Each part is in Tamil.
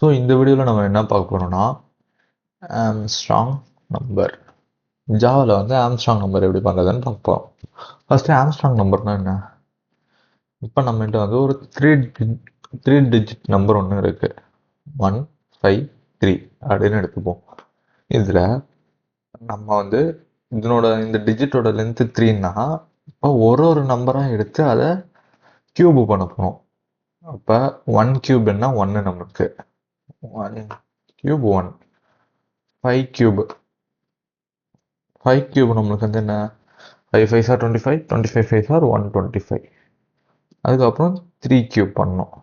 ஸோ இந்த வீடியோவில் நம்ம என்ன பார்க்க போகிறோம்னா ஆம்ஸ்ட்ராங் நம்பர். ஜாவாவில் வந்து ஆம்ஸ்ட்ராங் நம்பர் எப்படி பண்ணுறதுன்னு பார்ப்போம். ஃபஸ்ட்டு ஆம்ஸ்ட்ராங் நம்பர்னால் என்ன? இப்போ நம்மகிட்ட வந்து ஒரு த்ரீ டிஜிட் நம்பர் ஒன்று இருக்குது. 1 5 3 அப்படின்னு எடுத்துப்போம். இதில் நம்ம வந்து இந்த டிஜிட்டோட லென்த்து 3ன்னா இப்போ ஒரு நம்பராக எடுத்து அதை கியூபு பண்ண போகிறோம். அப்போ 1 கியூப்னா 1 நமக்கு 1 கியூப் 1 5 கியூப் நம்மளுக்கு வந்து என்ன 5 5 ஆர் 25 25 5 ஆர் 125. அதுக்கப்புறம் 3 கியூப் பண்ணோம்.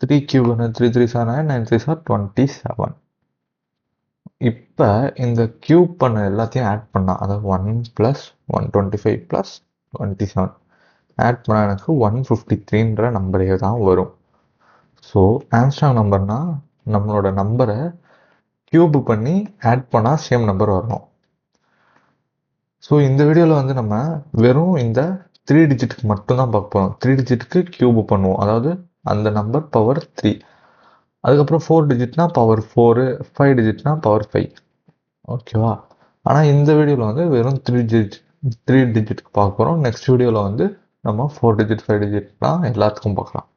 3 கியூப் 3 3 7 9 9 3 ஆர் 27. இப்போ இந்த கியூப் பண்ண எல்லாத்தையும் ஆட் பண்ணால் அதாவது 1 + 125 + 27 ஆட் பண்ணால் எனக்கு 153ன்ற நம்பரே தான் வரும். ஸோ ஆம்ஸ்ட்ராங் நம்பர்னால் நம்மளோட நம்பரை கியூப் பண்ணி ஆட் பண்ணால் சேம் நம்பர் வரணும். ஸோ இந்த வீடியோவில் வந்து நம்ம வெறும் இந்த 3 டிஜிட்டுக்கு மட்டும்தான் பார்க்க போகிறோம். 3 டிஜிட்டுக்கு கியூப் பண்ணுவோம், அதாவது அந்த நம்பர் பவர் 3. அதுக்கப்புறம் 4 டிஜிட்னா பவர் 4, 5 டிஜிட்னா பவர் 5. ஓகேவா? ஆனால் இந்த வீடியோவில் வந்து வெறும் 3 டிஜிட்டுக்கு பார்க்க போகிறோம். நெக்ஸ்ட் வீடியோவில் வந்து நம்ம 4 டிஜிட் 5 டிஜிட்லாம் எல்லாத்துக்கும் பார்க்கலாம்.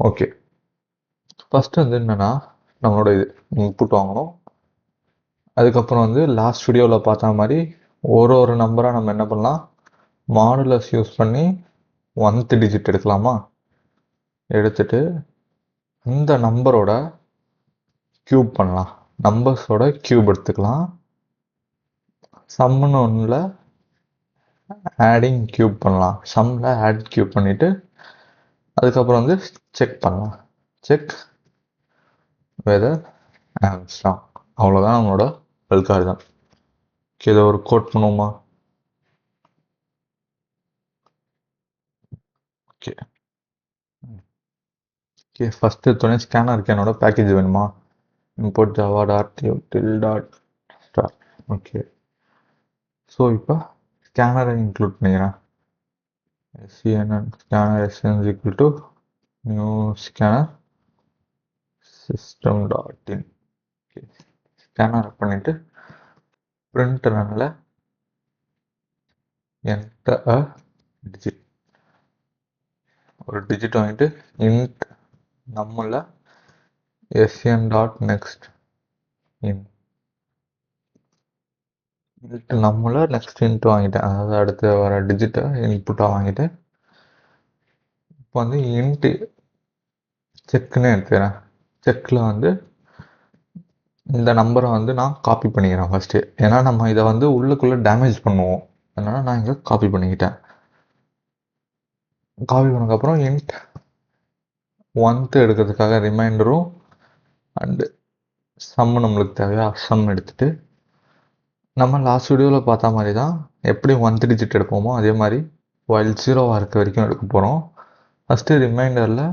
ஓகே, ஃபஸ்ட்டு வந்து என்னென்னா நம்மளோட இன்புட் வாங்கணும். அதுக்கப்புறம் வந்து லாஸ்ட் வீடியோவில் பார்த்த மாதிரி ஒரு நம்பராக நம்ம என்ன பண்ணலாம், மாடுலஸ் யூஸ் பண்ணி 1th டிஜிட் எடுக்கலாமா? எடுத்துட்டு இந்த நம்பரோட கியூப் பண்ணலாம். நம்பர்ஸோட கியூப் எடுத்துக்கலாம். சம்முன்னு ஒன்றில் ஆடிங் கியூப் பண்ணலாம். சம்மில் ஆட் கியூப் பண்ணிவிட்டு அதுக்கப்புறம் வந்து செக் பண்ணலாம். Check weather Armstrong. அவ்வளோதான் நம்மளோட அல்காரிதம். இதை ஒரு கோட் பண்ணுவோமா? ஓகே ஓகே, ஃபஸ்ட்டு எடுத்தோடனே ஸ்கேனருக்கு என்னோட பேக்கேஜ் வேணுமா? import java.util.start. ஓகே, ஸோ இப்போ ஸ்கேனரை இன்க்ளூட் பண்ணிக்கிறேன். SCNN scanner SN is equal to new scanner system.in. Okay, scanner பண்ணிவிட்டு பிரிண்டரில் enter a digit, ஒரு டிஜிட் வாங்கிட்டு int நம்மள sn.next in நம்மள நெக்ஸ்ட் இன்ட்டு வாங்கிட்டேன், அதாவது அடுத்து வர டிஜிட்டை இன்புட்டாக வாங்கிட்டு இப்போ வந்து இன்ட்டு செக்குன்னு எடுத்துக்கிறேன். செக்கில் வந்து இந்த நம்பரை வந்து நான் காப்பி பண்ணிக்கிறேன் ஃபஸ்ட்டு. ஏன்னா நம்ம இதை வந்து உள்ளுக்குள்ளே டேமேஜ் பண்ணுவோம், அதனால் நான் இங்கே காப்பி பண்ணிக்கிட்டேன். காப்பி பண்ணதுக்கப்புறம் இன்ட் 1th எடுக்கிறதுக்காக ரிமைண்டரும் அண்டு சம்மு நம்மளுக்கு தேவையா சம் எடுத்துகிட்டு நம்ம லாஸ்ட் வீடியோவில் பார்த்த மாதிரி தான் எப்படி 1th டிஜிட் எடுப்போமோ அதே மாதிரி while 0 இருக்க வரைக்கும் எடுக்க போகிறோம். ஃபஸ்ட்டு ரிமைண்டரில்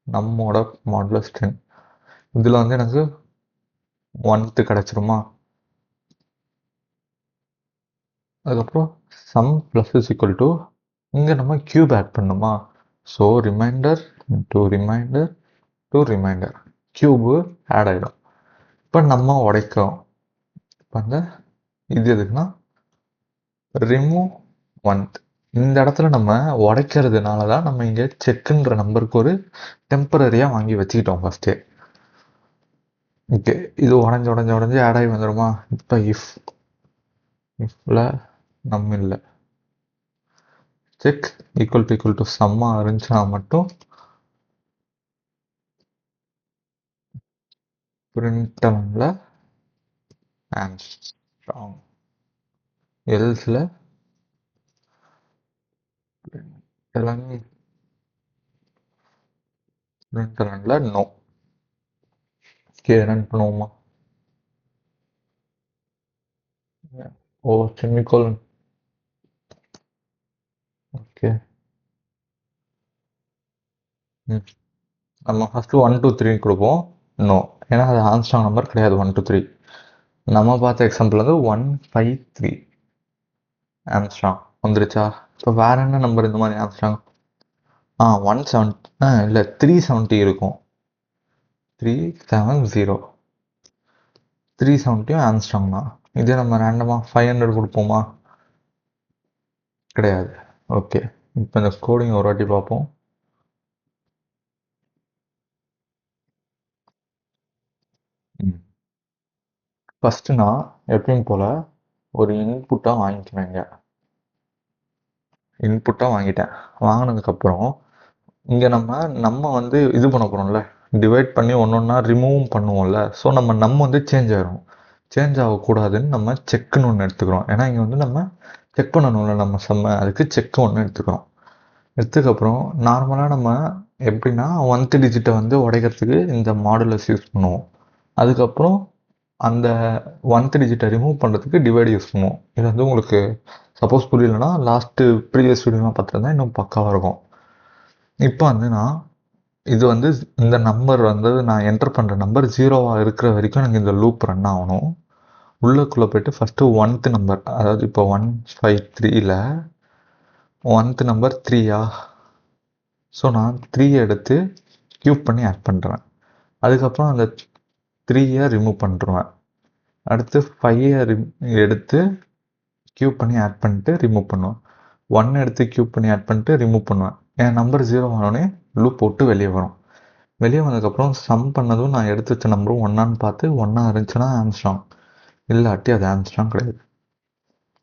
நம்மோட மாடுலஸ் 10, இதில் வந்து எனக்கு 1th கிடச்சிருமா? அதுக்கப்புறம் sum plus is equal to இங்கே நம்ம கியூப் ஆட் பண்ணணுமா? So reminder to reminder to reminder cube add ஆகிடும். இப்போ நம்ம உடைக்கிறோம். இப்போ அந்த இது எதுக்குன்னா ரிமூவ் 1th. இந்த இடத்துல நம்ம உடைக்கிறதுனால தான் நம்ம இங்கே செக்குன்ற நம்பருக்கு ஒரு டெம்பரரியாக வாங்கி வச்சுக்கிட்டோம் ஃபஸ்ட்டே. ஓகே, இது உடஞ்சி ஆட் ஆகி வந்துடுமா? இப்போ இஃப்ல நம்ம இல்லை செக் ஈக்குவல் டு சம்மாக இருந்துச்சுன்னா மட்டும் பிரிண்டனில் ஆம்ஸ்ட்ராங், எல்ஸில் பிரிண்டனில் நோ. ஓகே, ரன் பண்ணுவோமா? ஓ செமிகோலன். ஓகே, நம்ம ஃபஸ்ட்டு 1 2 3 கொடுப்போம். நோ, ஏன்னா அது ஆம்ஸ்ட்ராங் நம்பர் கிடையாது. 1 2 3 நம்ம பார்த்த எக்ஸாம்பிள் வந்து 1 5 3 ஆம்ஸ்ட்ராங் வந்துருச்சா? இப்போ வேற என்ன நம்பர் இந்த மாதிரி ஆம்ஸ்ட்ராங்? 170 இல்லை 370 இருக்கும். 370 370 ஆம்ஸ்ட்ராங் தான். இதே நம்ம ரேண்டமாக 500 கொடுப்போமா? கிடையாது. ஓகே, இப்போ இந்த கோடிங் ஒரு வாட்டி பார்ப்போம். ஃபஸ்ட்டு நான் எப்பயும் போல் ஒரு இன்புட்டாக வாங்கிக்கிறேங்க. இன்புட்டாக வாங்கிட்டேன். வாங்கினதுக்கப்புறம் இங்கே நம்ம வந்து இது பண்ண போகிறோம்ல, டிவைட் பண்ணி ஒன்று ஒன்றா ரிமூவும் பண்ணுவோம்ல. ஸோ நம்ம வந்து சேஞ்ச் ஆகிரும். சேஞ்ச் ஆகக்கூடாதுன்னு நம்ம செக்குன்னு ஒன்று எடுத்துக்கிறோம். ஏன்னா இங்கே வந்து நம்ம செக் பண்ணணும்ல நம்ம அதுக்கு செக்கு ஒன்று எடுத்துக்கிறோம். எடுத்ததுக்கப்புறம் நார்மலாக நம்ம எப்படின்னா 1th டிஜிட்டை வந்து உடைக்கிறதுக்கு இந்த மாடுலஸ் யூஸ் பண்ணுவோம். அதுக்கப்புறம் அந்த 1th டிஜிட்டை ரிமூவ் பண்ணுறதுக்கு டிவைட் யூஸ் பண்ணுவோம். இது வந்து உங்களுக்கு சப்போஸ் புரியலன்னா லாஸ்ட்டு ப்ரீவியஸ் வீடியோலாம் பார்த்துருந்தா இன்னும் பக்காவாக இருக்கும். இப்போ வந்து நான் இது வந்து இந்த நம்பர் வந்து நான் என்டர் பண்ணுற நம்பர் 0வாக இருக்கிற வரைக்கும் எனக்கு இந்த லூப் ரன் ஆகணும். உள்ளுக்குள்ளே போய்ட்டு ஃபஸ்ட்டு 1th நம்பர், அதாவது இப்போ 153ல் 1th நம்பர் 3யா? ஸோ நான் 3 எடுத்து க்யூப் பண்ணி ஆட் பண்ணுறேன். அதுக்கப்புறம் அந்த 3யை ரிமூவ் பண்ணிடுவேன். அடுத்து 5 எடுத்து க்யூப் பண்ணி ஆட் பண்ணிட்டு ரிமூவ் பண்ணுவேன். 1 எடுத்து க்யூப் பண்ணி ஆட் பண்ணிட்டு ரிமூவ் பண்ணுவேன். என் நம்பர் 0 ஆனோடனே லூப் போட்டு வெளியே வரும். வெளியே வந்ததுக்கப்புறம் சம் பண்ணதும் நான் எடுத்து வச்ச நம்பரும் ஒன்றான்னு பார்த்து ஒன்றா இருந்துச்சுன்னா ஆம்ஸ்ட்ராங், இல்லாட்டி அது ஆம்ஸ்ட்ராங் கிடையாது.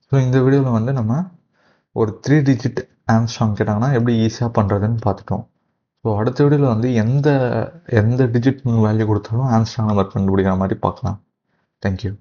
ஸோ இந்த வீடியோவில் வந்து நம்ம ஒரு 3 டிஜிட் ஆம்ஸ்ட்ராங் கேட்டாங்கன்னா எப்படி ஈஸியாக பண்ணுறதுன்னு பார்த்துட்டோம். ஸோ அடுத்த வீடியோவில் வந்து எந்த டிஜிட் வேல்யூ கொடுத்தாலும் ஆம்ஸ்ட்ராங் நம்பர் கண்டுபிடிக்கிற மாதிரி பார்க்கலாம். தேங்க்யூ.